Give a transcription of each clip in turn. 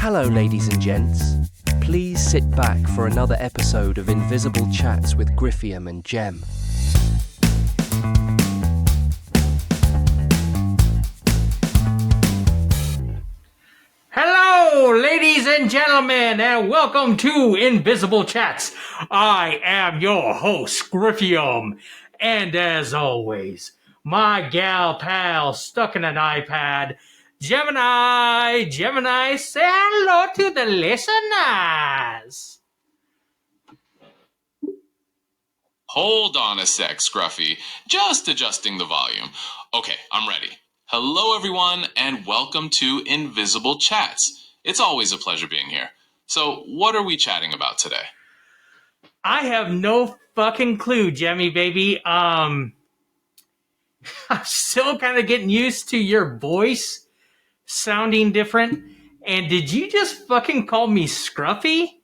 Hello, ladies and gents. Please sit back for another episode of Invisible Chats with Griffiam and Gem. Hello, ladies and gentlemen, and welcome to Invisible Chats. I am your host, Griffiam, and as always, my gal pal stuck in an iPad, Gemini. Gemini, say hello to the listeners. Hold on a sec, Scruffy. Just adjusting the volume. Okay, I'm ready. Hello, everyone, and welcome to Invisible Chats. It's always a pleasure being here. So, what are we chatting about today? I have no fucking clue, Jemmy baby. I'm still kind of getting used to your voice sounding different. And did you just fucking call me Scruffy?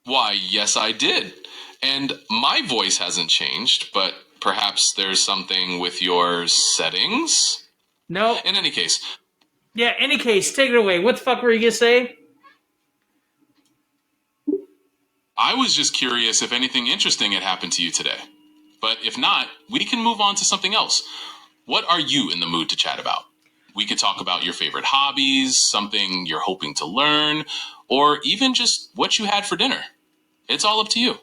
Why, yes, I did. And my voice hasn't changed, but perhaps there's something with your settings? No. In any case. Yeah, take it away. What the fuck were you gonna say? I was just curious if anything interesting had happened to you today. But if not, we can move on to something else. What are you in the mood to chat about? We could talk about your favorite hobbies, something you're hoping to learn, or even just what you had for dinner. It's all up to you.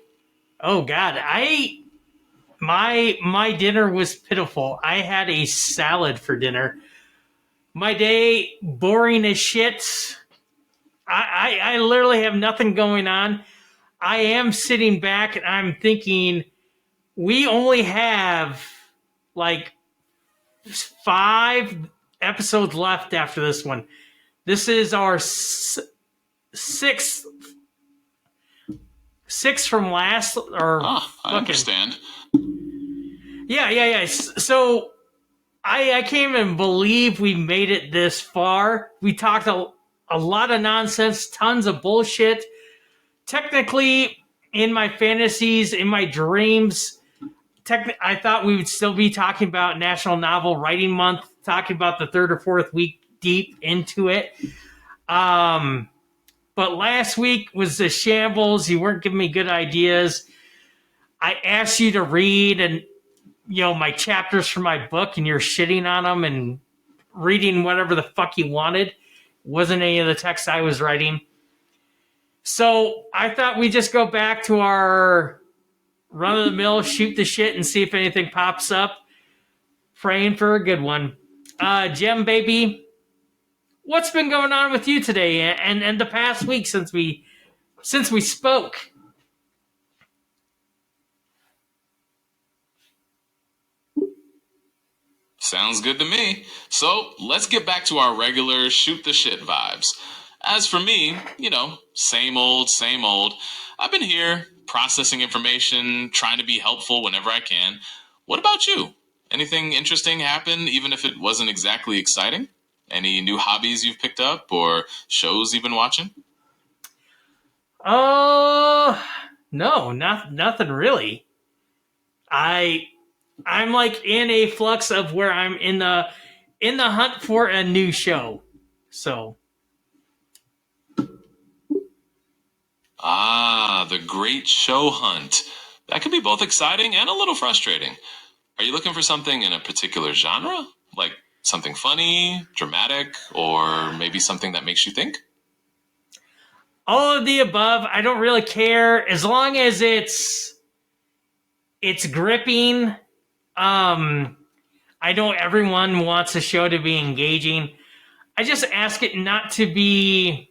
Oh God, my dinner was pitiful. I had a salad for dinner. My day boring as shit. I literally have nothing going on. I am sitting back and I'm thinking we only have like 5 episodes left after this one. This is our sixth from last. Or I understand. Yeah. So I can't even believe we made it this far. We talked a lot of nonsense, tons of bullshit. Technically, in my fantasies, in my dreams, I thought we would still be talking about National Novel Writing Month, talking about the 3rd or 4th week deep into it. But last week was a shambles. You weren't giving me good ideas. I asked you to read and my chapters from my book, and you're shitting on them and reading whatever the fuck you wanted. Wasn't any of the text I was writing. So I thought we'd just go back to our run-of-the-mill, shoot the shit, and see if anything pops up. Praying for a good one. Gem, baby, what's been going on with you today and the past week since we spoke? Sounds good to me. So, let's get back to our regular shoot the shit vibes. As for me, same old, same old. I've been here, processing information, trying to be helpful whenever I can. What about you? Anything interesting happen, even if it wasn't exactly exciting? Any new hobbies you've picked up, or shows you've been watching? No, nothing really. I'm like in a flux of where I'm in the hunt for a new show. So. The great show hunt. That can be both exciting and a little frustrating. Are you looking for something in a particular genre? Like something funny, dramatic, or maybe something that makes you think? All of the above. I don't really care as long as it's gripping. I know everyone wants a show to be engaging. I just ask it not to be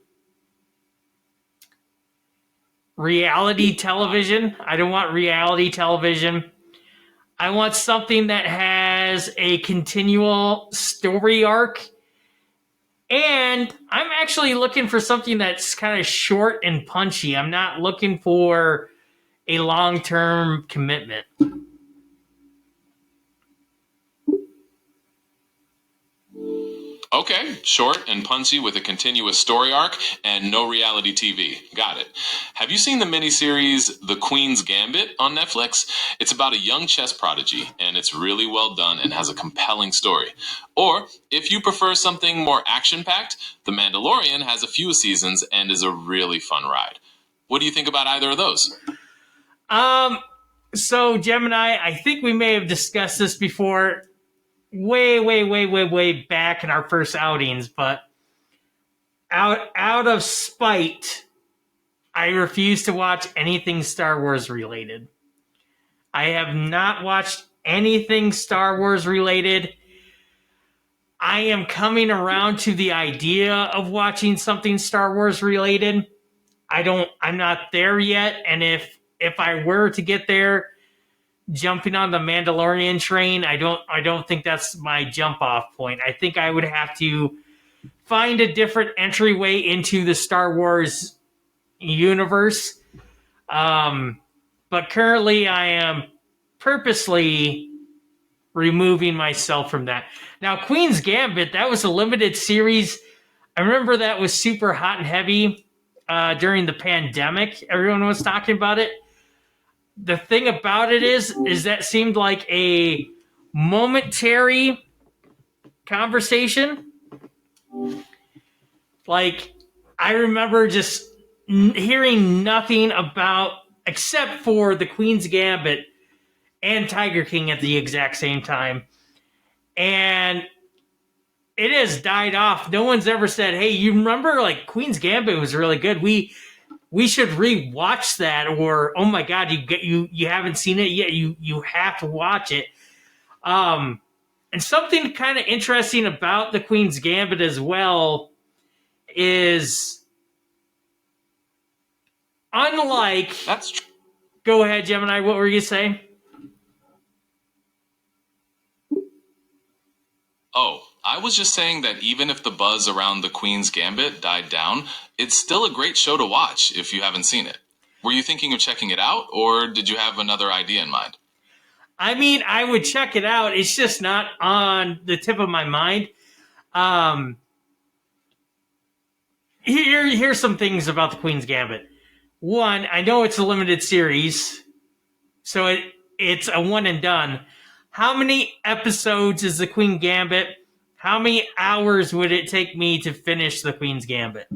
reality television. I don't want reality television. I want something that has a continual story arc. And I'm actually looking for something that's kind of short and punchy. I'm not looking for a long-term commitment. Okay, short and punchy with a continuous story arc and no reality TV. Got it. Have you seen the miniseries The Queen's Gambit on Netflix? It's about a young chess prodigy, and it's really well done and has a compelling story. Or, if you prefer something more action-packed, The Mandalorian has a few seasons and is a really fun ride. What do you think about either of those? So Gemini, I think we may have discussed this before, way back in our first outings, but out of spite, I refuse to watch anything Star Wars related. I have not watched anything Star Wars related. I am coming around to the idea of watching something Star Wars related. I'm not there yet, and if I were to get there, jumping on the Mandalorian train, I don't think that's my jump off point. I think I would have to find a different entryway into the Star Wars universe. But currently I am purposely removing myself from that. Now, Queen's Gambit, that was a limited series. I remember that was super hot and heavy during the pandemic. Everyone was talking about it. The thing about it is that seemed like a momentary conversation. Like, I remember just hearing nothing about, except for the Queen's Gambit and Tiger King at the exact same time. And it has died off. No one's ever said, hey, you remember, like, Queen's Gambit was really good. We should rewatch that, or oh my god, you haven't seen it yet. You have to watch it. And something kind of interesting about the Queen's Gambit as well is, unlike, That's true. Go ahead, Gemini. What were you saying? Oh, I was just saying that even if the buzz around The Queen's Gambit died down, it's still a great show to watch if you haven't seen it. Were you thinking of checking it out, or did you have another idea in mind? I mean, I would check it out. It's just not on the tip of my mind. Here's some things about the Queen's Gambit. One, I know it's a limited series, so it's a one and done. How many episodes is the Queen Gambit? How many hours would it take me to finish the Queen's Gambit?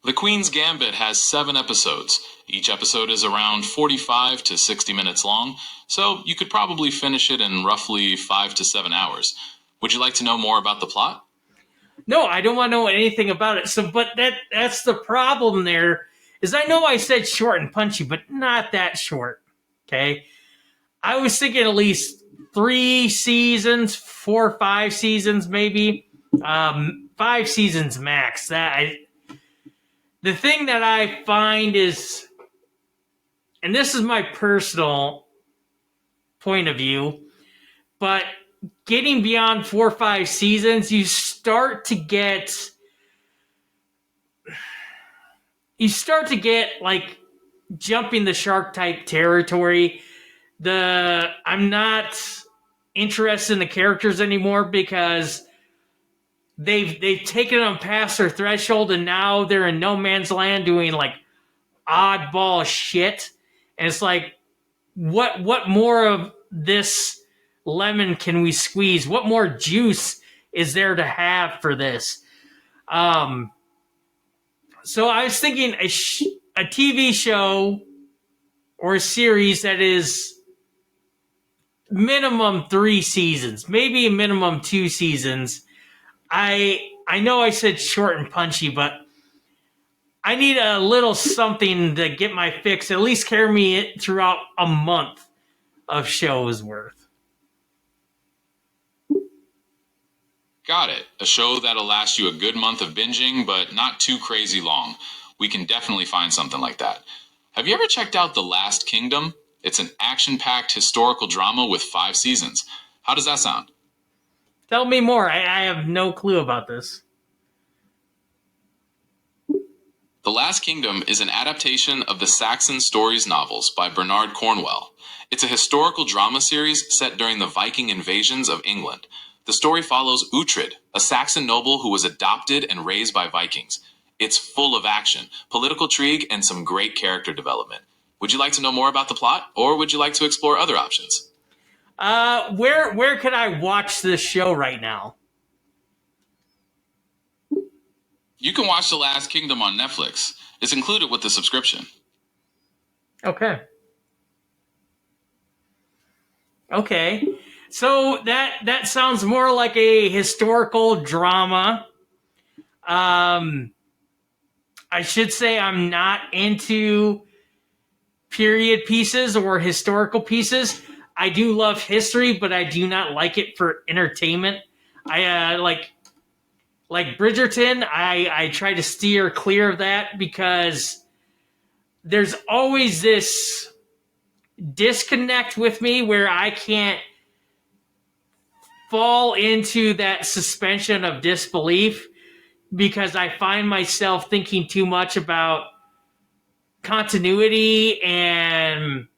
The Queen's Gambit has 7 episodes. Each episode is around 45 to 60 minutes long, so you could probably finish it in roughly 5 to 7 hours. Would you like to know more about the plot? No, I don't want to know anything about it. So, but that's the problem there, is I know I said short and punchy, but not that short. Okay? I was thinking at least 3 seasons, 4 or 5 seasons maybe. 5 seasons max. The thing that I find is, and this is my personal point of view, but getting beyond 4 or 5 seasons, you start to get like jumping the shark type territory. I'm not interested in the characters anymore because they've taken them past their threshold, and now they're in no man's land doing like oddball shit. And it's like, what more of this lemon can we squeeze? What more juice is there to have for this? So I was thinking a TV show or a series that is minimum 3 seasons, maybe a minimum 2 seasons. I know I said short and punchy, but I need a little something to get my fix, at least carry me throughout a month of shows worth. Got it. A show that'll last you a good month of binging, but not too crazy long. We can definitely find something like that. Have you ever checked out The Last Kingdom? It's an action-packed historical drama with 5 seasons. How does that sound? Tell me more. I have no clue about this. The Last Kingdom is an adaptation of the Saxon Stories novels by Bernard Cornwell. It's a historical drama series set during the Viking invasions of England. The story follows Uhtred, a Saxon noble who was adopted and raised by Vikings. It's full of action, political intrigue, and some great character development. Would you like to know more about the plot, or would you like to explore other options? Where could I watch this show right now? You can watch The Last Kingdom on Netflix. It's included with the subscription. Okay. Okay. So that sounds more like a historical drama. I should say I'm not into period pieces or historical pieces. I do love history, but I do not like it for entertainment. I like Bridgerton. I try to steer clear of that because there's always this disconnect with me where I can't fall into that suspension of disbelief because I find myself thinking too much about continuity and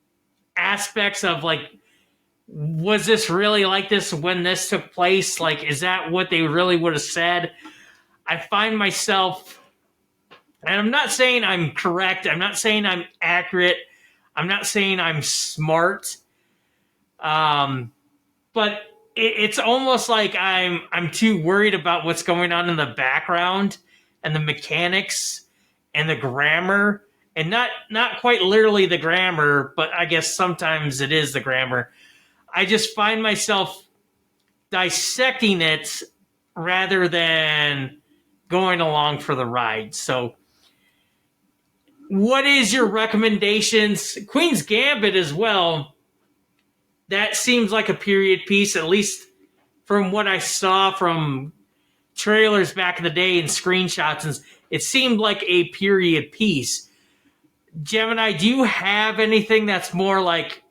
aspects of like, was this really like this when this took place? Like, is that what they really would have said? I find myself, and I'm not saying I'm correct. I'm not saying I'm accurate. I'm not saying I'm smart. But it's almost like I'm too worried about what's going on in the background and the mechanics and the grammar, and not quite literally the grammar, but I guess sometimes it is the grammar. I just find myself dissecting it rather than going along for the ride. So what is your recommendations? Queen's Gambit as well. That seems like a period piece, at least from what I saw from trailers back in the day and screenshots. And it seemed like a period piece. Gemini, do you have anything that's more like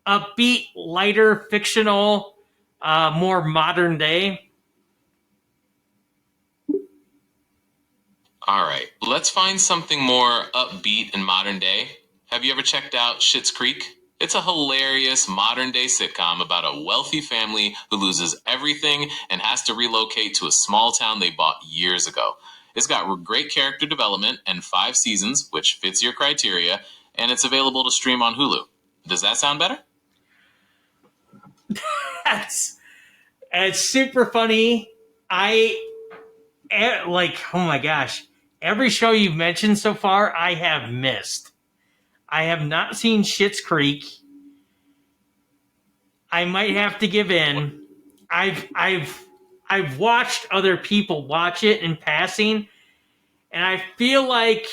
upbeat, lighter, fictional, more modern day? All right, let's find something more upbeat and modern day. Have you ever checked out Schitt's Creek? It's a hilarious modern-day sitcom about a wealthy family who loses everything and has to relocate to a small town they bought years ago. It's got great character development and 5 seasons, which fits your criteria, and it's available to stream on Hulu. Does that sound better? It's super funny. Oh my gosh. Every show you've mentioned so far, I have missed. I have not seen Schitt's Creek. I might have to give in. I've watched other people watch it in passing, and I feel like,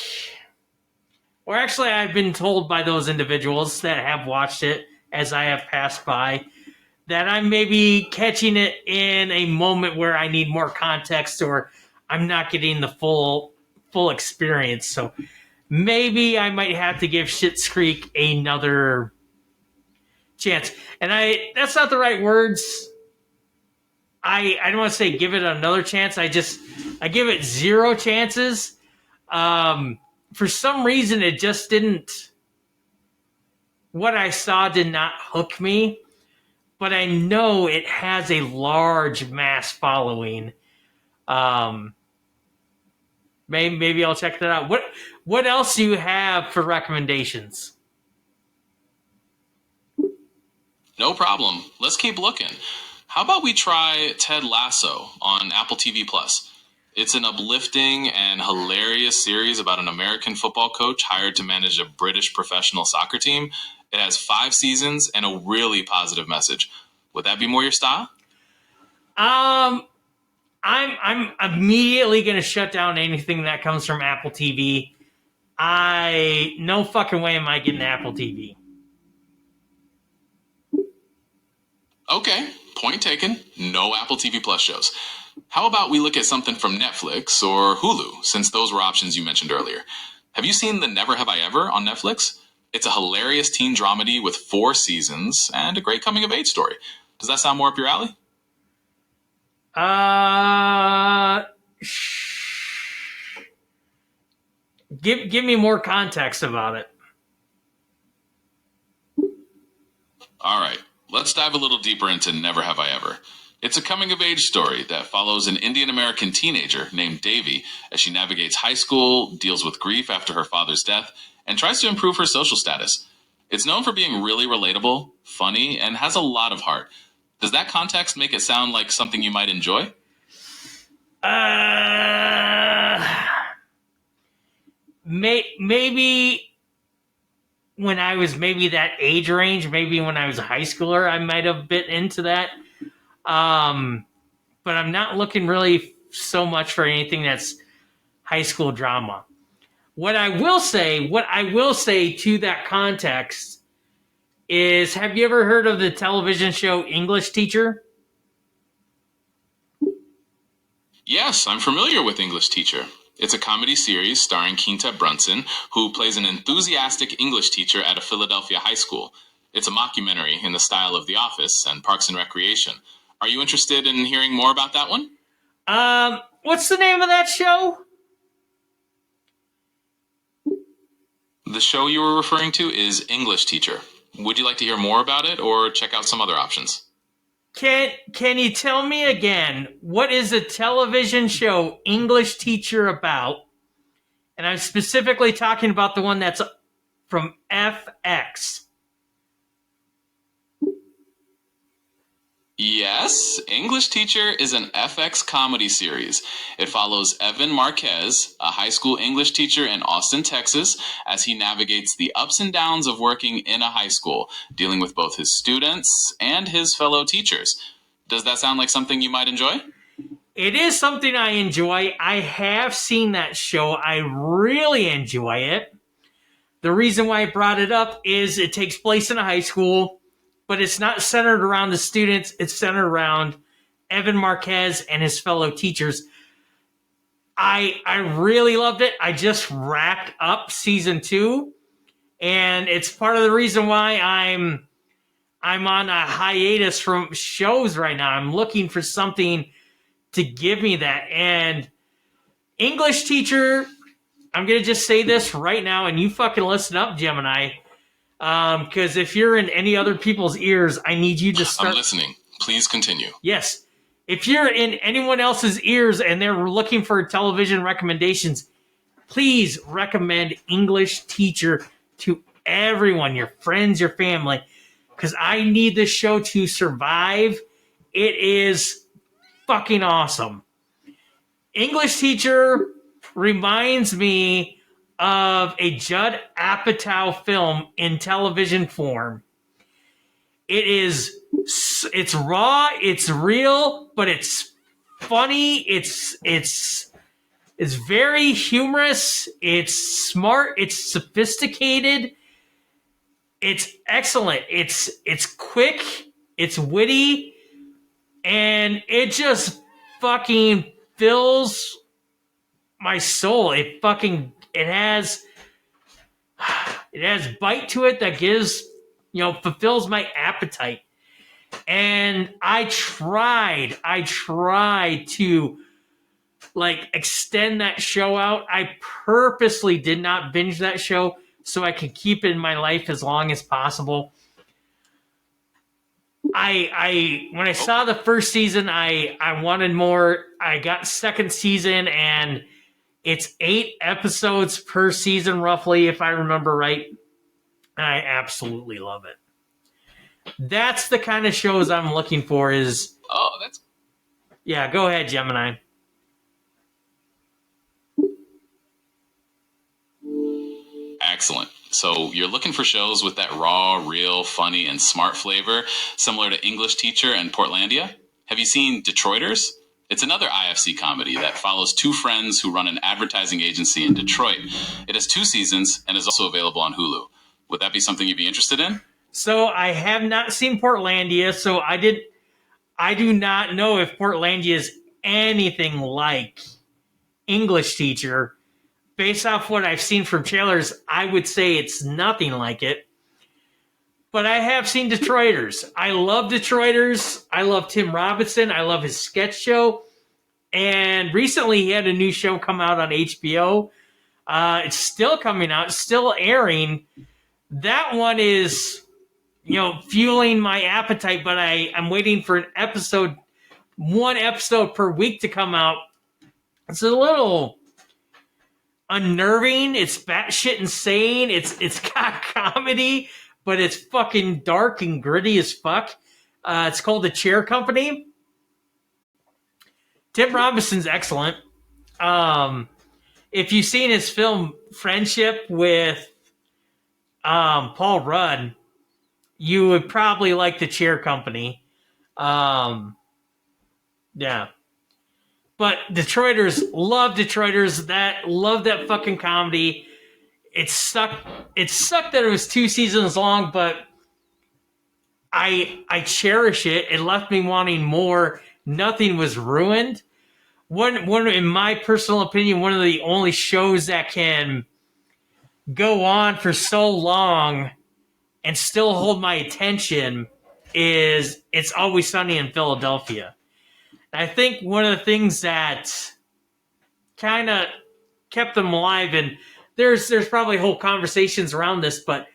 or actually I've been told by those individuals that have watched it as I have passed by, that I'm maybe catching it in a moment where I need more context or I'm not getting the full experience. So maybe I might have to give Schitt's Creek another chance. And that's not the right words. I don't want to say give it another chance. I give it 0 chances. For some reason, it just didn't. What I saw did not hook me, but I know it has a large mass following. Maybe I'll check that out. What else do you have for recommendations? No problem. Let's keep looking. How about we try Ted Lasso on Apple TV Plus? It's an uplifting and hilarious series about an American football coach hired to manage a British professional soccer team. It has 5 seasons and a really positive message. Would that be more your style? I'm immediately going to shut down anything that comes from Apple TV. No fucking way am I getting Apple TV. Okay, point taken. No Apple TV Plus shows. How about we look at something from Netflix or Hulu, since those were options you mentioned earlier. Have you seen The Never Have I Ever on Netflix? It's a hilarious teen dramedy with 4 seasons and a great coming-of-age story. Does that sound more up your alley? Give me more context about it. All right, let's dive a little deeper into Never Have I Ever. It's a coming-of-age story that follows an Indian-American teenager named Davy as she navigates high school, deals with grief after her father's death, and tries to improve her social status. It's known for being really relatable, funny, and has a lot of heart. Does that context make it sound like something you might enjoy? Maybe when I was maybe that age range, maybe when I was a high schooler, I might have bit into that. But I'm not looking really so much for anything that's high school drama. What I will say to that context is, have you ever heard of the television show English Teacher? Yes, I'm familiar with English Teacher. It's a comedy series starring Quinta Brunson, who plays an enthusiastic English teacher at a Philadelphia high school. It's a mockumentary in the style of The Office and Parks and Recreation. Are you interested in hearing more about that one? What's the name of that show? The show you were referring to is English Teacher. Would you like to hear more about it or check out some other options? Can you tell me again, what is the television show English Teacher about? And I'm specifically talking about the one that's from FX. Yes, English Teacher is an FX comedy series. It follows Evan Marquez, a high school English teacher in Austin, Texas, as he navigates the ups and downs of working in a high school, dealing with both his students and his fellow teachers. Does that sound like something you might enjoy? It is something I enjoy. I have seen that show. I really enjoy it. The reason why I brought it up is it takes place in a high school, but it's not centered around the students. It's centered around Evan Marquez and his fellow teachers. I really loved it. I just wrapped up season 2, and it's part of the reason why I'm on a hiatus from shows right now. I'm looking for something to give me that. And English Teacher, I'm going to just say this right now, and you fucking listen up, Gemini. Because if you're in any other people's ears, I need you to start. I'm listening. Please continue. Yes. If you're in anyone else's ears and they're looking for television recommendations, please recommend English Teacher to everyone, your friends, your family, because I need this show to survive. It is fucking awesome. English Teacher reminds me of a Judd Apatow film in television form. It's raw, it's real, but it's funny. It's very humorous. It's smart. It's sophisticated. It's excellent. It's quick. It's witty, and it just fucking fills my soul. It has bite to it that fulfills my appetite. And I tried to extend that show out. I purposely did not binge that show so I could keep it in my life as long as possible. When I saw the first season, I wanted more. I got second season, and it's 8 episodes per season, roughly, if I remember right. I absolutely love it. That's the kind of shows I'm looking for. Yeah, go ahead, Gemini. Excellent. So you're looking for shows with that raw, real, funny, and smart flavor, similar to English Teacher and Portlandia? Have you seen Detroiters? It's another IFC comedy that follows 2 friends who run an advertising agency in Detroit. It has 2 seasons and is also available on Hulu. Would that be something you'd be interested in? So I have not seen Portlandia, so I do not know if Portlandia is anything like English Teacher. Based off what I've seen from trailers, I would say it's nothing like it. But I have seen Detroiters. I love Detroiters. I love Tim Robinson. I love his sketch show. And recently he had a new show come out on HBO. It's still coming out, still airing. That one is, fueling my appetite, but I'm waiting for one episode per week to come out. It's a little unnerving. It's batshit insane. It's got comedy, but it's fucking dark and gritty as fuck. It's called The Chair Company. Tim Robinson's excellent. If you've seen his film Friendship with Paul Rudd, you would probably like The Chair Company. Yeah. But Detroiters love Detroiters. Love that fucking comedy. It sucked that it was 2 seasons long, but I cherish it. It left me wanting more. Nothing was ruined. One, in my personal opinion, one of the only shows that can go on for so long and still hold my attention is It's Always Sunny in Philadelphia. I think one of the things that kind of kept them alive, and there's probably whole conversations around this, but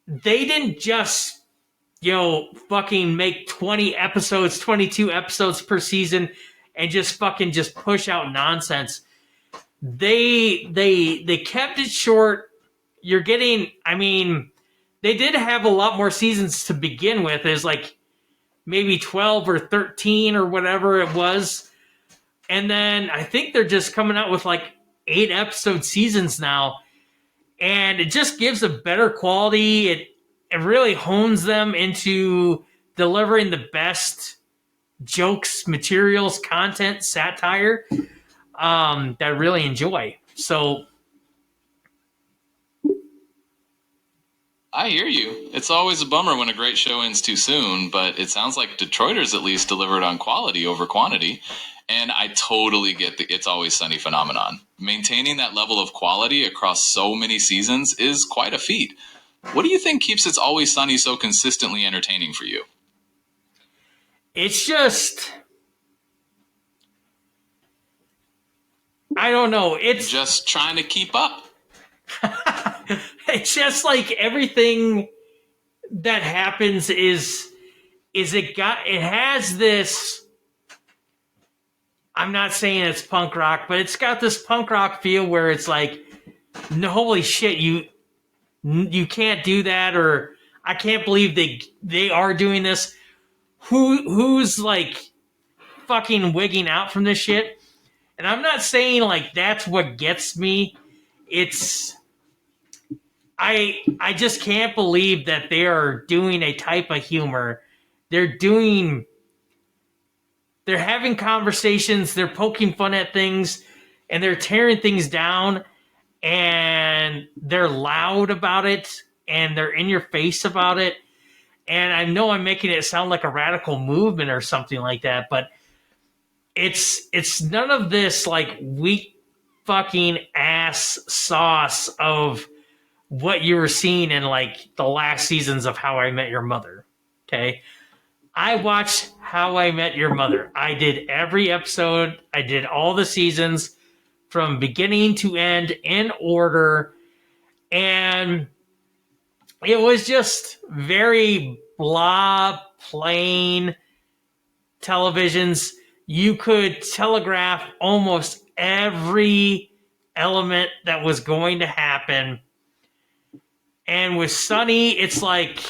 they didn't just, fucking make 20 episodes, 22 episodes per season and just push out nonsense. They kept it short. You're getting, they did have a lot more seasons to begin with. There's like maybe 12 or 13 or whatever it was. And then I think they're just coming out with like 8 episode seasons now. And it just gives a better quality. It really hones them into delivering the best jokes, materials, content, satire that I really enjoy. So I hear you. It's always a bummer when a great show ends too soon, but it sounds like Detroiters at least delivered on quality over quantity. And I totally get the It's Always Sunny phenomenon. Maintaining that level of quality across so many seasons is quite a feat. What do you think keeps It's Always Sunny so consistently entertaining for you? It's just, I don't know. It's just trying to keep up. It's just like everything that happens is it has this, I'm not saying it's punk rock, but it's got this punk rock feel where it's like, no, holy shit, you can't do that, or I can't believe they are doing this. Who's like fucking wigging out from this shit? And I'm not saying like that's what gets me. It's I just can't believe that they are doing a type of humor. They're having conversations, they're poking fun at things, and they're tearing things down, and they're loud about it, and they're in your face about it. And I know I'm making it sound like a radical movement or something like that, but it's none of this like weak fucking ass sauce of what you were seeing in like the last seasons of How I Met Your Mother. Okay. I watched How I Met Your Mother. I did every episode. I did all the seasons from beginning to end in order. And it was just very blah, plain televisions. You could telegraph almost every element that was going to happen. And with Sunny, it's like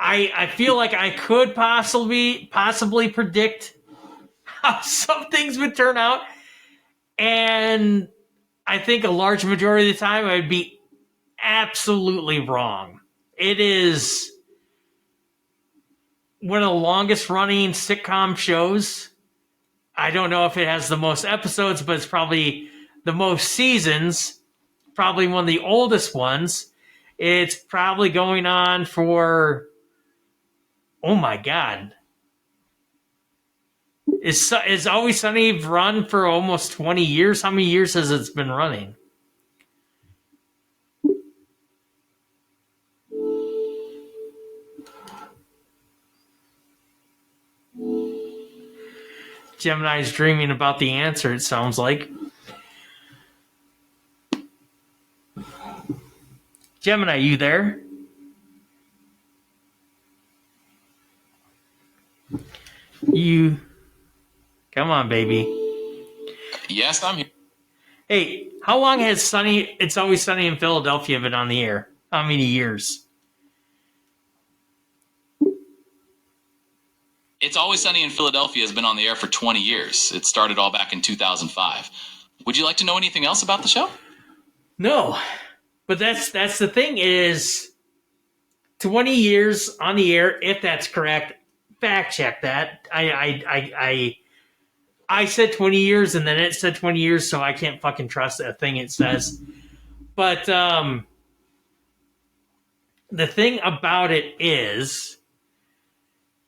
I feel like I could possibly predict how some things would turn out. And I think a large majority of the time I would be absolutely wrong. It is one of the longest running sitcom shows. I don't know if it has the most episodes, but it's probably the most seasons. Probably one of the oldest ones. It's probably going on for, oh my God. Is Always Sunny run for almost 20 years? How many years has it been running? Gemini's dreaming about the answer, it sounds like. Gemini, you there? You, come on, baby. Yes, I'm here. Hey, how long has It's Always Sunny in Philadelphia been on the air? How many years? It's Always Sunny in Philadelphia has been on the air for 20 years. It started all back in 2005. Would you like to know anything else about the show? No, but that's the thing is 20 years on the air. If that's correct, fact check that. I said 20 years and then it said 20 years, so I can't fucking trust a thing it says. But the thing about it is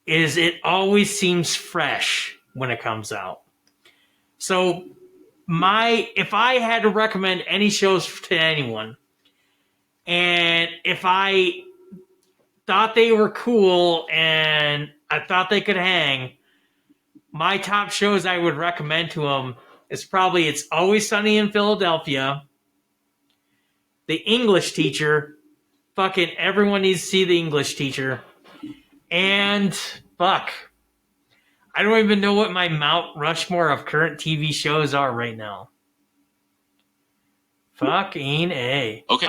it always seems fresh when it comes out. So if I had to recommend any shows to anyone, and if I thought they were cool and I thought they could hang, my top shows I would recommend to them is probably It's Always Sunny in Philadelphia, The English Teacher, fucking everyone needs to see The English Teacher, and fuck, I don't even know what my Mount Rushmore of current TV shows are right now. Fucking A. Okay.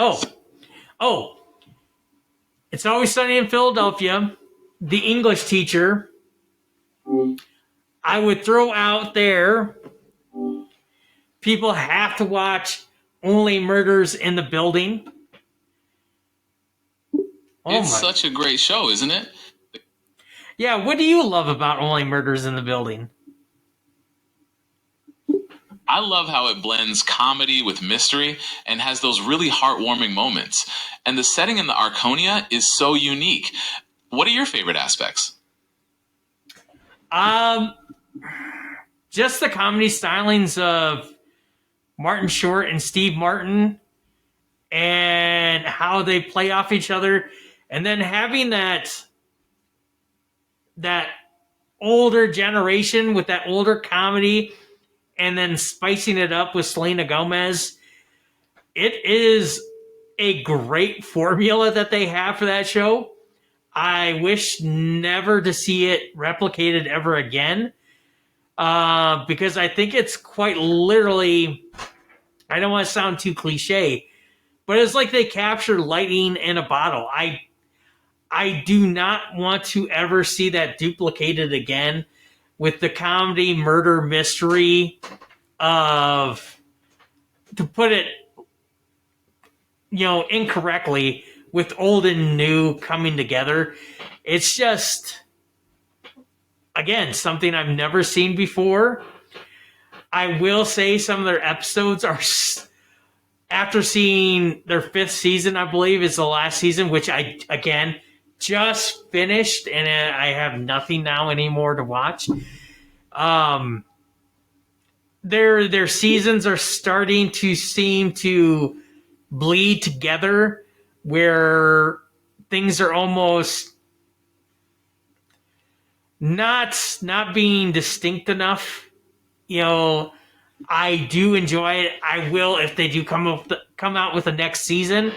Oh. It's Always Sunny in Philadelphia, The English Teacher. I would throw out there, people have to watch Only Murders in the Building. It's such a great show, isn't it? Yeah, what do you love about Only Murders in the Building? I love how it blends comedy with mystery and has those really heartwarming moments. And the setting in the Arconia is so unique. What are your favorite aspects? Just the comedy stylings of Martin Short and Steve Martin and how they play off each other. And then having that older generation with that older comedy and then spicing it up with Selena Gomez. It is a great formula that they have for that show. I wish never to see it replicated ever again. Because I think it's quite literally, I don't want to sound too cliche, but it's like they captured lightning in a bottle. I do not want to ever see that duplicated again with the comedy murder mystery of, to put it, incorrectly, with old and new coming together. It's just, again, something I've never seen before. I will say some of their episodes are, after seeing their 5th season, I believe is the last season, which I, again, just finished, and I have nothing now anymore to watch. Their seasons are starting to seem to bleed together, where things are almost not being distinct enough. I do enjoy it. I will, if they do come out with the next season,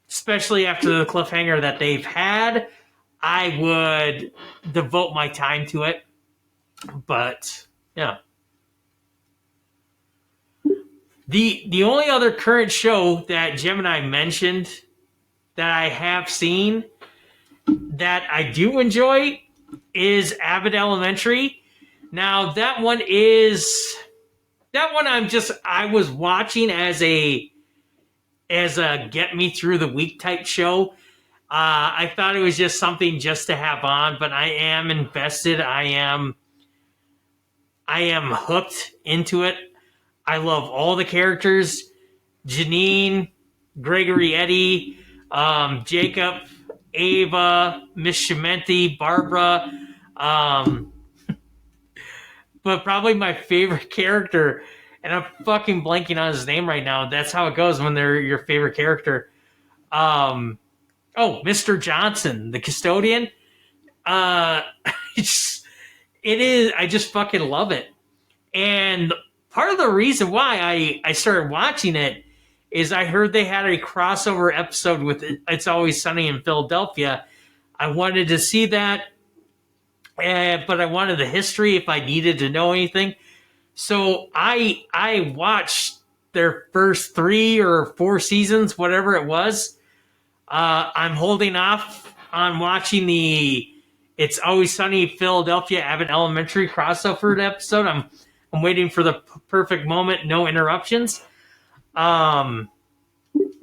especially after the cliffhanger that they've had, I would devote my time to it. But yeah, the only other current show that Gemini mentioned that I have seen that I do enjoy is Abbott Elementary. Now I was watching as a get me through the week type show. I thought it was just something just to have on, but I am invested. I am hooked into it. I love all the characters. Janine, Gregory Eddy, Jacob, Ava, Miss Shimenti, Barbara. But probably my favorite character, and I'm fucking blanking on his name right now. That's how it goes when they're your favorite character. Mr. Johnson, the custodian. It is. I just fucking love it. And part of the reason why I started watching it is I heard they had a crossover episode with It's Always Sunny in Philadelphia. I wanted to see that, but I wanted the history if I needed to know anything. So I watched their first 3 or 4 seasons, whatever it was. I'm holding off on watching the It's Always Sunny in Philadelphia Abbott Elementary crossover episode. I'm waiting for the perfect moment, no interruptions. But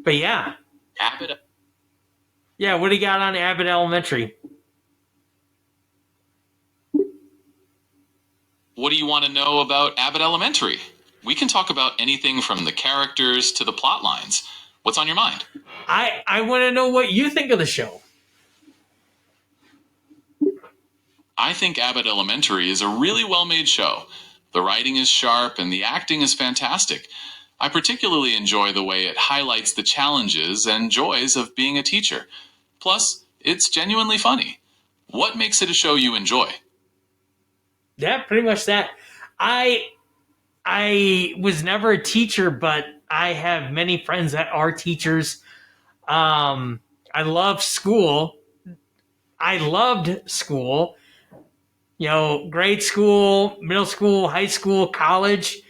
yeah. Abbott. Yeah, what do you got on Abbott Elementary? What do you want to know about Abbott Elementary? We can talk about anything from the characters to the plot lines. What's on your mind? I want to know what you think of the show. I think Abbott Elementary is a really well-made show. The writing is sharp and the acting is fantastic. I particularly enjoy the way it highlights the challenges and joys of being a teacher. Plus, it's genuinely funny. What makes it a show you enjoy? Yeah, pretty much that. I was never a teacher, but I have many friends that are teachers. I love school. I loved school. You know, grade school, middle school, high school, college.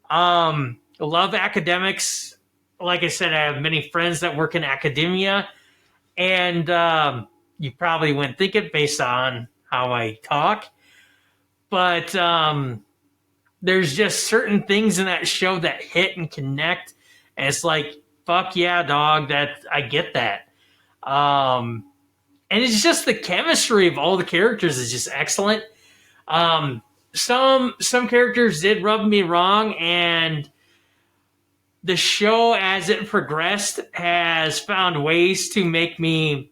Love academics. Like I said, I have many friends that work in academia. And you probably wouldn't think it based on how I talk. But there's just certain things in that show that hit and connect. And it's like, fuck yeah, dog, that I get that. And it's just the chemistry of all the characters is just excellent. Some characters did rub me wrong, and the show, as it progressed, has found ways to make me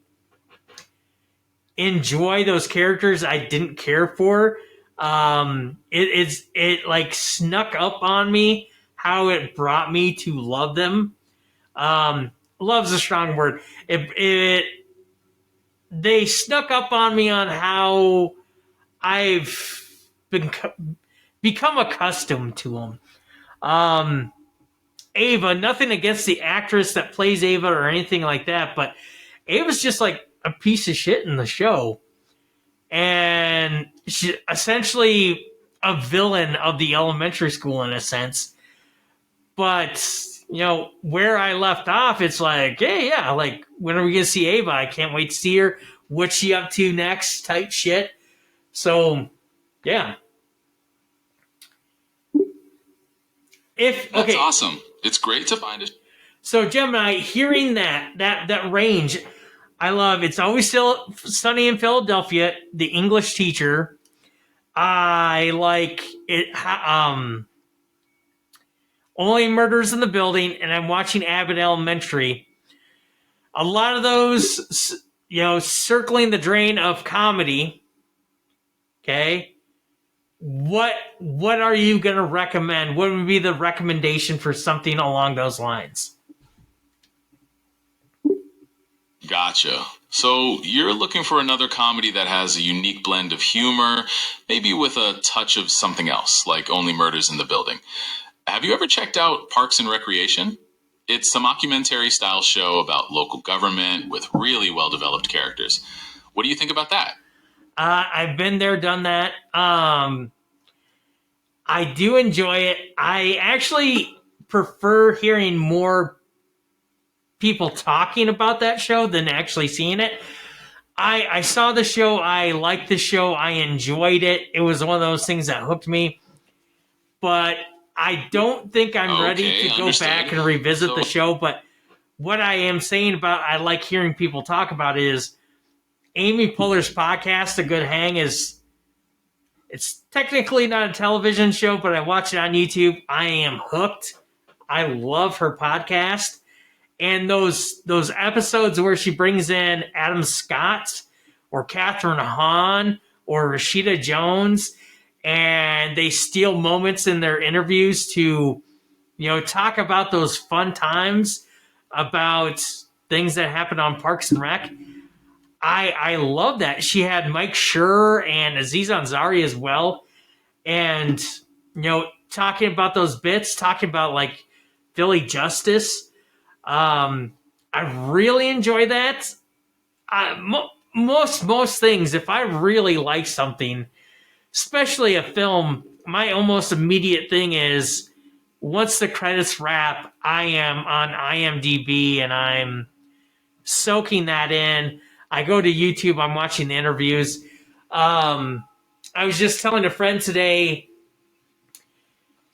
enjoy those characters I didn't care for. It like snuck up on me how it brought me to love them. Love's a strong word. They snuck up on me on how I've become accustomed to them. Ava, nothing against the actress that plays Ava or anything like that, but Ava's just like a piece of shit in the show. And she's essentially a villain of the elementary school in a sense. But, you know, where I left off, it's like, hey, yeah, like, when are we going to see Ava? I can't wait to see her. What's she up to next? Type shit. So, yeah. That's awesome. It's great to find it. So, Gemini, hearing that range, I love It's Always Sunny in Philadelphia, the English teacher. I like it. Only Murders in the Building, and I'm watching Abbott Elementary. A lot of those, you know, circling the drain of comedy. Okay. What are you going to recommend? What would be the recommendation for something along those lines? Gotcha. So you're looking for another comedy that has a unique blend of humor, maybe with a touch of something else, like Only Murders in the Building. Have you ever checked out Parks and Recreation? It's a mockumentary-style show about local government with really well-developed characters. What do you think about that? I've been there, done that. I do enjoy it. I actually prefer hearing more people talking about that show than actually seeing it. I saw the show. I liked the show. I enjoyed it. It was one of those things that hooked me. But I don't think I'm ready to go back and revisit the show. But what I am saying about I like hearing people talk about is Amy Poehler's podcast, A Good Hang, it's technically not a television show, but I watch it on YouTube. I am hooked. I love her podcast. And those episodes where she brings in Adam Scott or Catherine Hahn or Rashida Jones, and they steal moments in their interviews to, you know, talk about those fun times, about things that happen on Parks and Rec. I love that. She had Mike Schur and Aziz Ansari as well. And, you know, talking about those bits, talking about like Philly Justice. I really enjoy that. Most things, if I really like something, especially a film, my almost immediate thing is once the credits wrap, I am on IMDb and I'm soaking that in. I go to YouTube, I'm watching the interviews. I was just telling a friend today,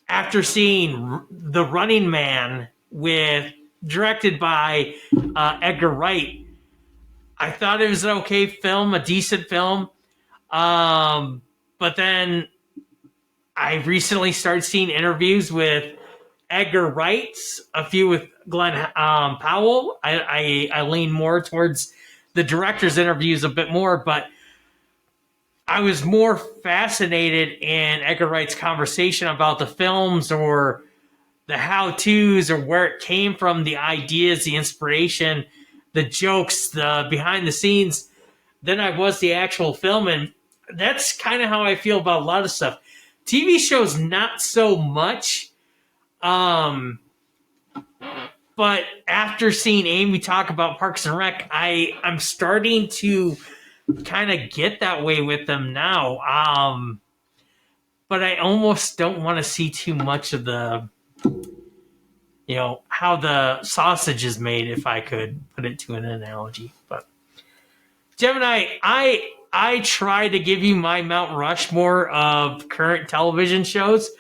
after seeing The Running Man directed by Edgar Wright, I thought it was an okay film, a decent film. But then I recently started seeing interviews with Edgar Wright, a few with Glenn Powell. I lean more towards the director's interviews a bit more, but I was more fascinated in Edgar Wright's conversation about the films or the how-tos or where it came from, the ideas, the inspiration, the jokes, the behind the scenes, than I was the actual film. And that's kind of how I feel about a lot of stuff. TV shows, not so much. But after seeing Amy talk about Parks and Rec, I'm starting to kind of get that way with them now. But I almost don't want to see too much of the, how the sausage is made, if I could put it to an analogy. But Gemini, I try to give you my Mount Rushmore of current television shows.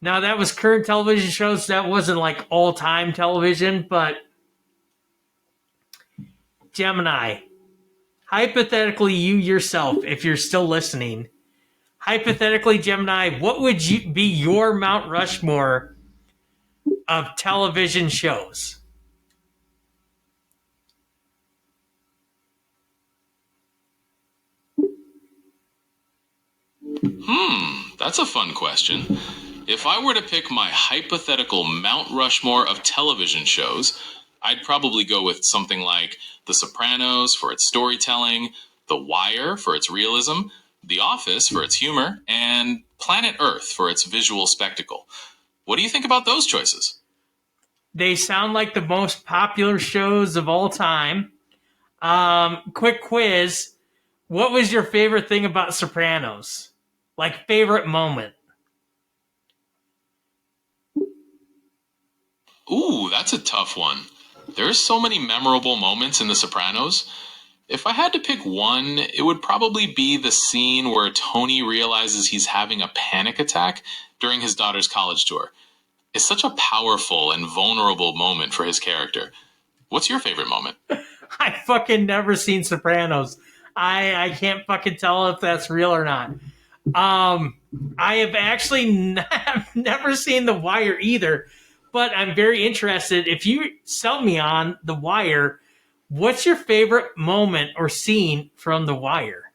Now, that was current television shows. That wasn't like all-time television, but Gemini, hypothetically, you yourself, if you're still listening, hypothetically, Gemini, what would be your Mount Rushmore of television shows? That's a fun question. If I were to pick my hypothetical Mount Rushmore of television shows, I'd probably go with something like The Sopranos for its storytelling, The Wire for its realism, The Office for its humor, and Planet Earth for its visual spectacle. What do you think about those choices? They sound like the most popular shows of all time. Quick quiz. What was your favorite thing about Sopranos? Like, favorite moment? Ooh, that's a tough one. There's so many memorable moments in The Sopranos. If I had to pick one, it would probably be the scene where Tony realizes he's having a panic attack during his daughter's college tour. It's such a powerful and vulnerable moment for his character. What's your favorite moment? I fucking never seen Sopranos. I can't fucking tell if that's real or not. I have actually never seen The Wire either, but I'm very interested. If you sell me on The Wire, what's your favorite moment or scene from The Wire?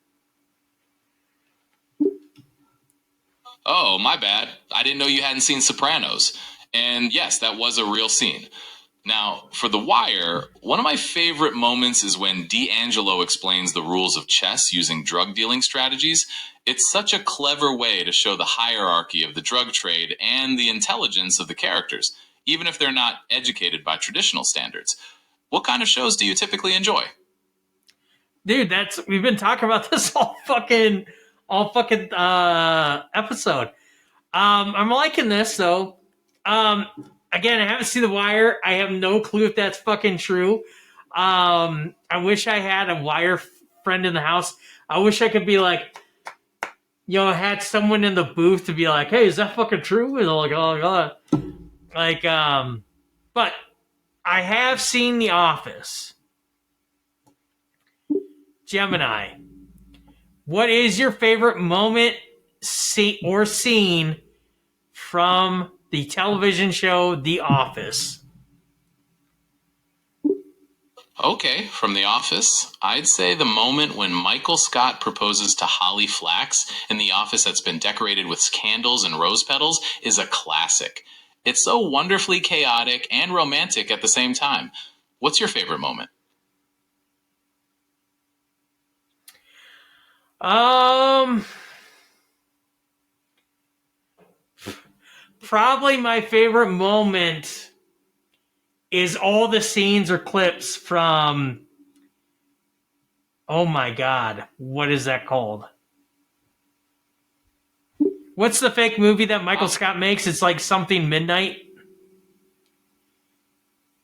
Oh, my bad. I didn't know you hadn't seen Sopranos. And yes, that was a real scene. Now, for The Wire, one of my favorite moments is when D'Angelo explains the rules of chess using drug dealing strategies. It's such a clever way to show the hierarchy of the drug trade and the intelligence of the characters, even if they're not educated by traditional standards. What kind of shows do you typically enjoy? Dude, we've been talking about this all fucking episode. I'm liking this though. Again, I haven't seen The Wire. I have no clue if that's fucking true. I wish I had a Wire friend in the house. I wish I could be like, had someone in the booth to be like, hey, is that fucking true? And like, oh god. But I have seen The Office. Gemini, what is your favorite moment or scene from the television show The Office? Okay, from The Office, I'd say the moment when Michael Scott proposes to Holly Flax in the office that's been decorated with candles and rose petals is a classic. It's so wonderfully chaotic and romantic at the same time. What's your favorite moment? Probably my favorite moment is all the scenes or clips from, oh my God, what is that called? What's the fake movie that Michael Scott makes? It's like something Midnight.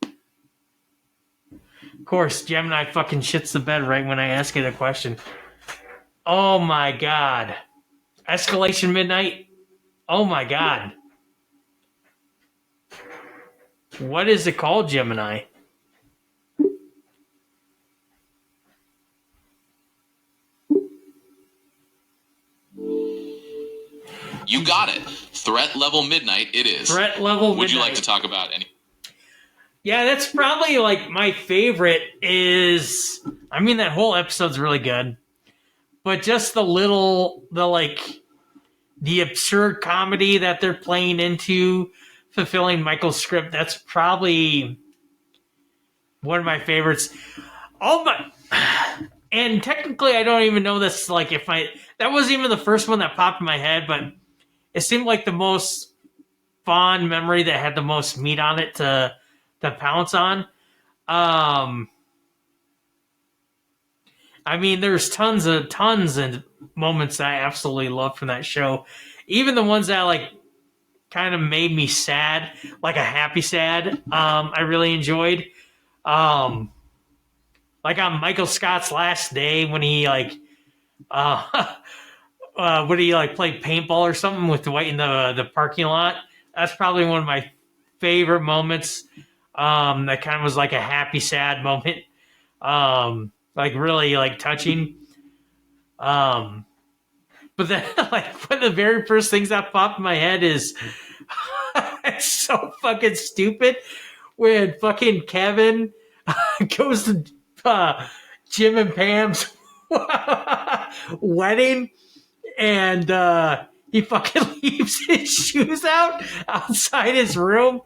Of course, Gemini fucking shits the bed right when I ask it a question. Oh my God. Escalation Midnight? Oh my God. What is it called, Gemini? You got it. Threat Level Midnight it is. Threat Level Midnight. Would you like to talk about any? Yeah, that's probably like my favorite is, I mean, that whole episode's really good. But just the absurd comedy that they're playing into, fulfilling Michael's script, that's probably one of my favorites. And technically I don't even know this, like that wasn't even the first one that popped in my head, but it seemed like the most fond memory that had the most meat on it to pounce on. I mean, there's tons of moments that I absolutely love from that show. Even the ones that like kind of made me sad, like a happy sad, I really enjoyed. Like on Michael Scott's last day when he like would he like play paintball or something with Dwight in the parking lot? That's probably one of my favorite moments. That kind of was like a happy sad moment. Like really like touching. But then like one of the very first things that popped in my head is it's so fucking stupid when fucking Kevin goes to Jim and Pam's wedding and he fucking leaves his shoes outside his room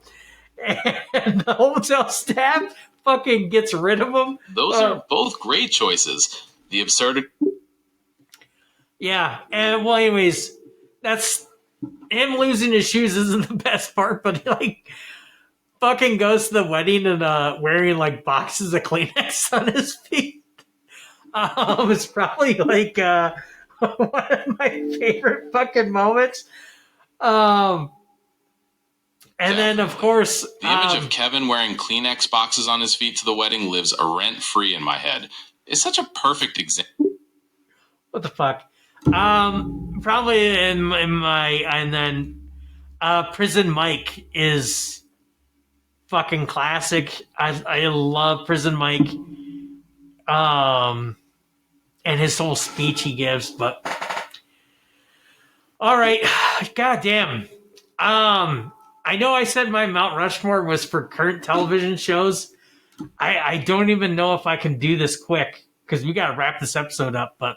and the hotel staff fucking gets rid of them. Those are both great choices. The absurd. Yeah, and well, anyways, that's him losing his shoes isn't the best part, but he like fucking goes to the wedding and wearing like boxes of Kleenex on his feet. It's probably like one of my favorite fucking moments. And then, of course, the image of Kevin wearing Kleenex boxes on his feet to the wedding lives rent-free in my head. It's such a perfect example. What the fuck? Probably in my and then Prison Mike is fucking classic. I love Prison Mike. And his whole speech he gives, but all right, goddamn. I know I said my Mount Rushmore was for current television shows. I don't even know if I can do this quick because we got to wrap this episode up. But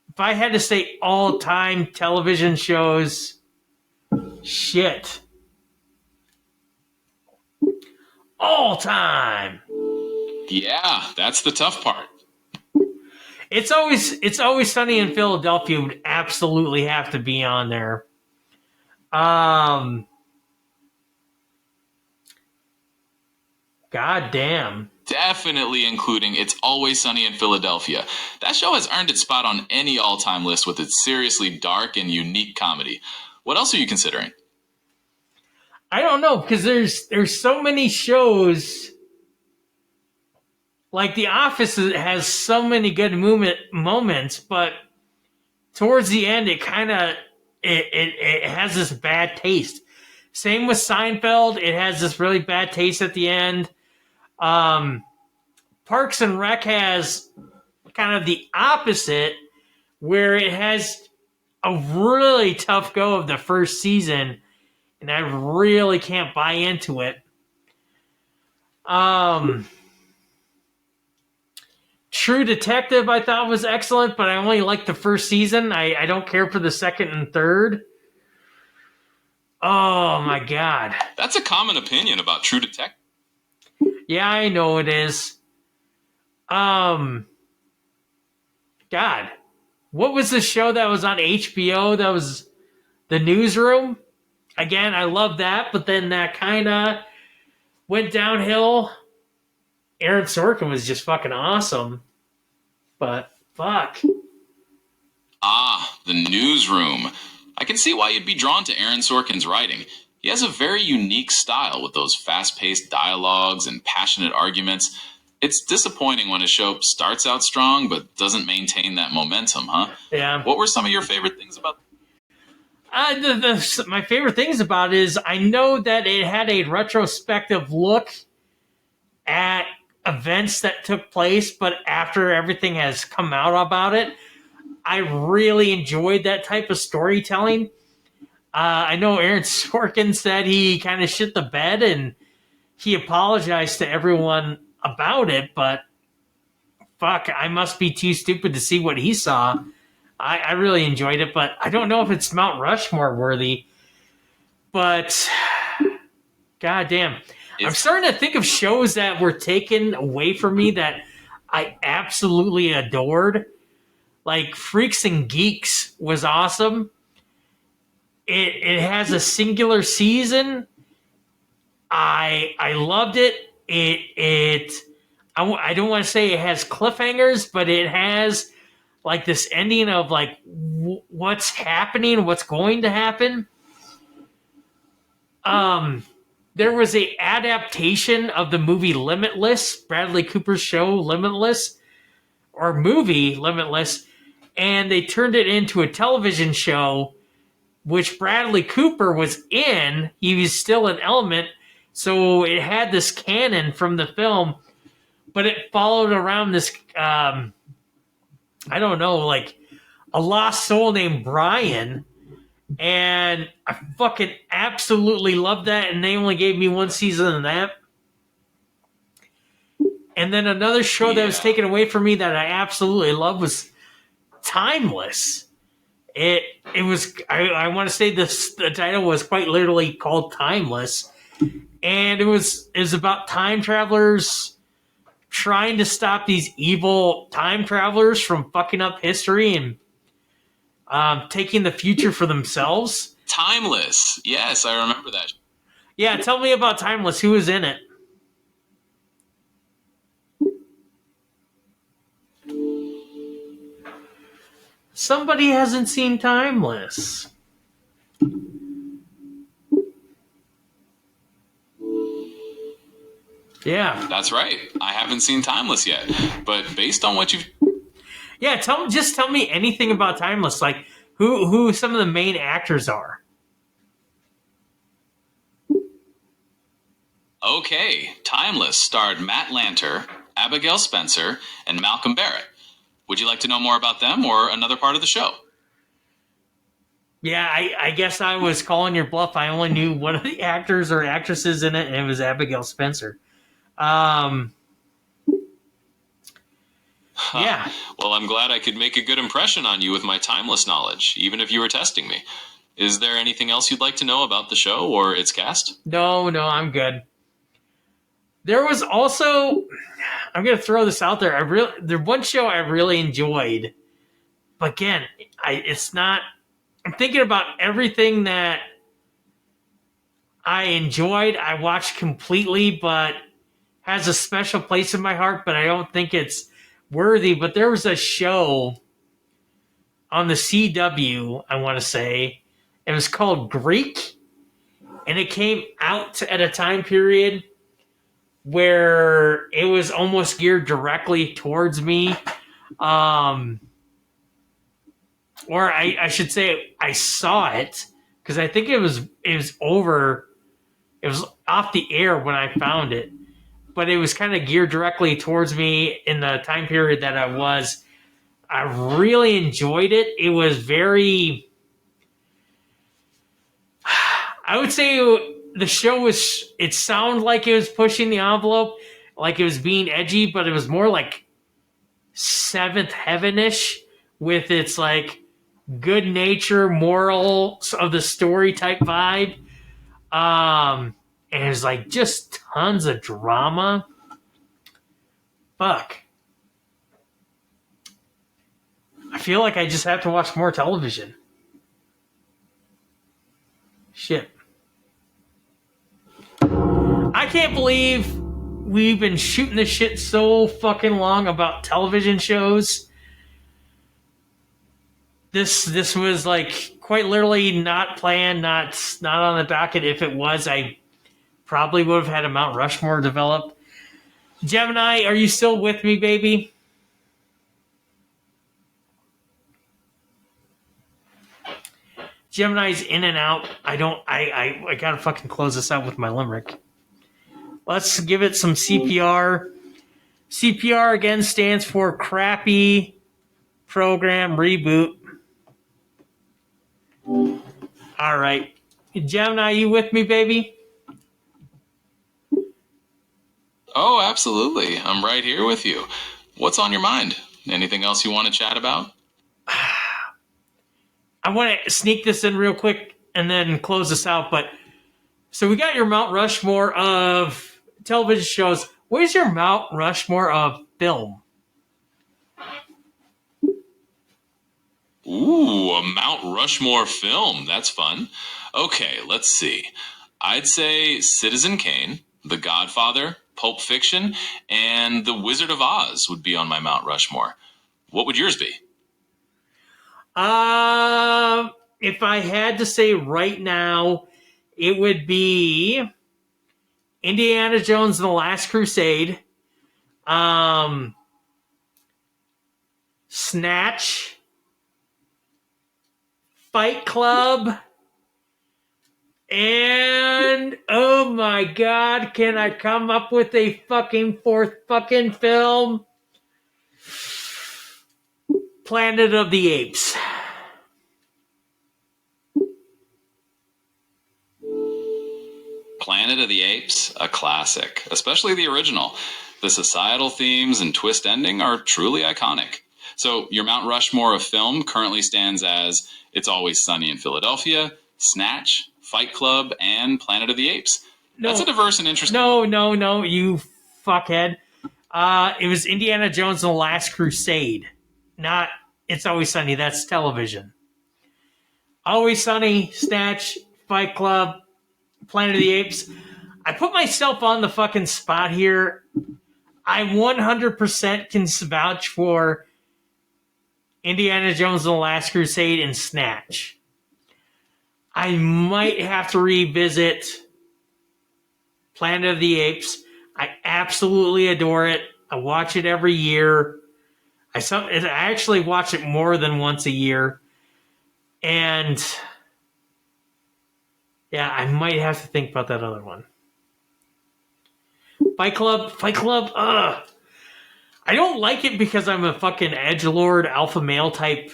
if I had to say all-time television shows, shit. All-time. Yeah, that's the tough part. It's always Sunny in Philadelphia would absolutely have to be on there. God damn. Definitely including It's Always Sunny in Philadelphia. That show has earned its spot on any all-time list with its seriously dark and unique comedy. What else are you considering? I don't know, because there's so many shows. Like The Office has so many good moments, but towards the end it kind of it has this bad taste. Same with Seinfeld, it has this really bad taste at the end. Parks and Rec has kind of the opposite, where it has a really tough go of the first season, and I really can't buy into it. True Detective I thought was excellent, but I only liked the first season. I don't care for the second and third. Oh my God. That's a common opinion about True Detective. Yeah, I know it is. God. What was the show that was on HBO that was The Newsroom? Again, I love that, but then that kind of went downhill. Aaron Sorkin was just fucking awesome. But fuck. Ah, The Newsroom. I can see why you'd be drawn to Aaron Sorkin's writing. He has a very unique style with those fast-paced dialogues and passionate arguments. It's disappointing when a show starts out strong but doesn't maintain that momentum, huh? Yeah. What were some of your favorite things about My favorite things about it is I know that it had a retrospective look at events that took place, but after everything has come out about it, I really enjoyed that type of storytelling. I know Aaron Sorkin said he kind of shit the bed and he apologized to everyone about it, but fuck, I must be too stupid to see what he saw. I really enjoyed it, but I don't know if it's Mount Rushmore worthy. But goddamn, I'm starting to think of shows that were taken away from me that I absolutely adored. Like Freaks and Geeks was awesome. It has a singular season. I loved it. I don't want to say it has cliffhangers, but it has like this ending of like what's happening, what's going to happen. There was a adaptation of the movie Limitless, Bradley Cooper's show Limitless, or movie Limitless, and they turned it into a television show, which Bradley Cooper was in. He was still an element, so it had this canon from the film, but it followed around this, I don't know, like a lost soul named Brian. And I fucking absolutely loved that. And they only gave me one season of that. And then another show that was taken away from me that I absolutely loved was Timeless. It was, I want to say the title was quite literally called Timeless. And it was about time travelers trying to stop these evil time travelers from fucking up history and taking the future for themselves. Timeless? Yes, I remember that. Yeah, tell me about Timeless. Who was in it? Somebody hasn't seen Timeless. Yeah. That's right. I haven't seen Timeless yet. But based on what you've... Yeah, just tell me anything about Timeless. Like, who some of the main actors are. Okay, Timeless starred Matt Lanter, Abigail Spencer, and Malcolm Barrett. Would you like to know more about them or another part of the show? Yeah, I guess I was calling your bluff. I only knew one of the actors or actresses in it, and it was Abigail Spencer. Yeah. Well, I'm glad I could make a good impression on you with my Timeless knowledge, even if you were testing me. Is there anything else you'd like to know about the show or its cast? No, I'm good. There was also, I'm going to throw this out there. There's one show I really enjoyed, but again, it's not. I'm thinking about everything that I enjoyed. I watched completely, but has a special place in my heart. But I don't think it's worthy. But there was a show on the CW. I want to say it was called Greek, and it came out at a time period where it was almost geared directly towards me. Or I should say I saw it because I think it was off the air when I found it, but it was kind of geared directly towards me in the time period that I was. I really enjoyed it. It was very, I would say the show was, it sounded like it was pushing the envelope, like it was being edgy, but it was more like Seventh Heaven-ish with its like good nature, morals of the story type vibe. And it's like just tons of drama. Fuck. I feel like I just have to watch more television. Shit. I can't believe we've been shooting this shit so fucking long about television shows. This was like quite literally not planned, not on the docket. If it was, I probably would have had a Mount Rushmore developed. Gemini, are you still with me, baby? Gemini's in and out. I gotta fucking close this out with my limerick. Let's give it some CPR. CPR again stands for crappy program reboot. All right. Gemini, you with me, baby? Oh, absolutely. I'm right here with you. What's on your mind? Anything else you want to chat about? I want to sneak this in real quick and then close this out. But so we got your Mount Rushmore of television shows. Where's your Mount Rushmore of film? Ooh, a Mount Rushmore film. That's fun. Okay, let's see. I'd say Citizen Kane, The Godfather, Pulp Fiction, and The Wizard of Oz would be on my Mount Rushmore. What would yours be? If I had to say right now, it would be Indiana Jones and the Last Crusade, Snatch, Fight Club, and oh my god, can I come up with a fucking fourth fucking film? Planet of the Apes. Planet of the Apes, a classic, especially the original. The societal themes and twist ending are truly iconic. So your Mount Rushmore of film currently stands as It's Always Sunny in Philadelphia, Snatch, Fight Club, and Planet of the Apes. No, that's a diverse and interesting... No, you fuckhead. It was Indiana Jones and the Last Crusade. Not It's Always Sunny, that's television. Always Sunny, Snatch, Fight Club, Planet of the Apes. I put myself on the fucking spot here. I 100% can vouch for Indiana Jones and the Last Crusade and Snatch. I might have to revisit Planet of the Apes. I absolutely adore it. I watch it every year. I actually watch it more than once a year. And yeah, I might have to think about that other one. Fight Club, I don't like it because I'm a fucking edgelord, alpha male type,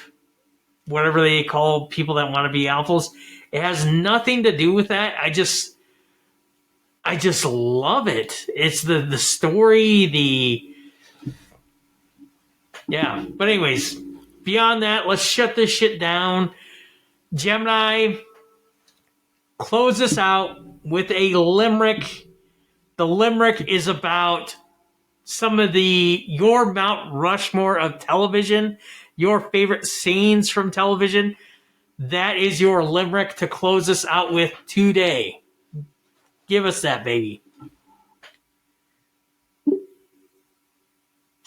whatever they call people that want to be alphas. It has nothing to do with that. I just love it. It's the story, yeah. But anyways, beyond that, let's shut this shit down. Gemini, close this out with a limerick. The limerick is about some of your Mount Rushmore of television, your favorite scenes from television. That is your limerick to close us out with today. Give us that, baby.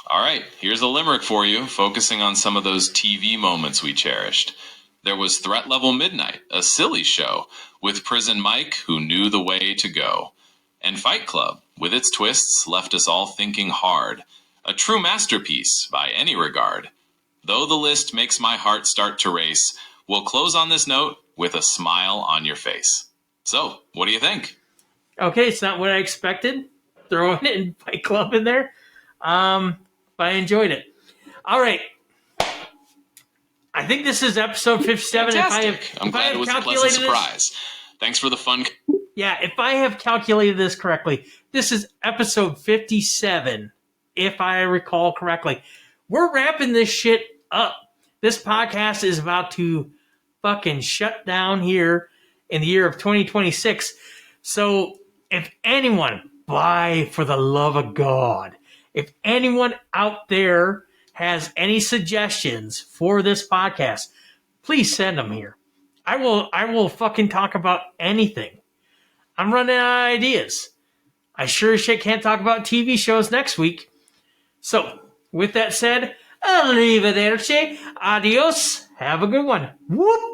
All right, here's a limerick for you, focusing on some of those TV moments we cherished. There was Threat Level Midnight, a silly show, with Prison Mike, who knew the way to go. And Fight Club, with its twists, left us all thinking hard. A true masterpiece, by any regard. Though the list makes my heart start to race, we'll close on this note with a smile on your face. So, what do you think? Okay, it's not what I expected. Throwing it in Fight Club in there. But I enjoyed it. All right. I think this is episode 57. Fantastic. I'm glad it was a pleasant surprise. Thanks for the fun. Yeah, if I have calculated this correctly, this is episode 57, if I recall correctly. We're wrapping this shit up. This podcast is about to fucking shut down here in the year of 2026. So if anyone, for the love of God, if anyone out there has any suggestions for this podcast, please send them here. I will fucking talk about anything. I'm running out of ideas. I sure as shit can't talk about TV shows next week. So, with that said, arrivederci, adios, have a good one. Whoop!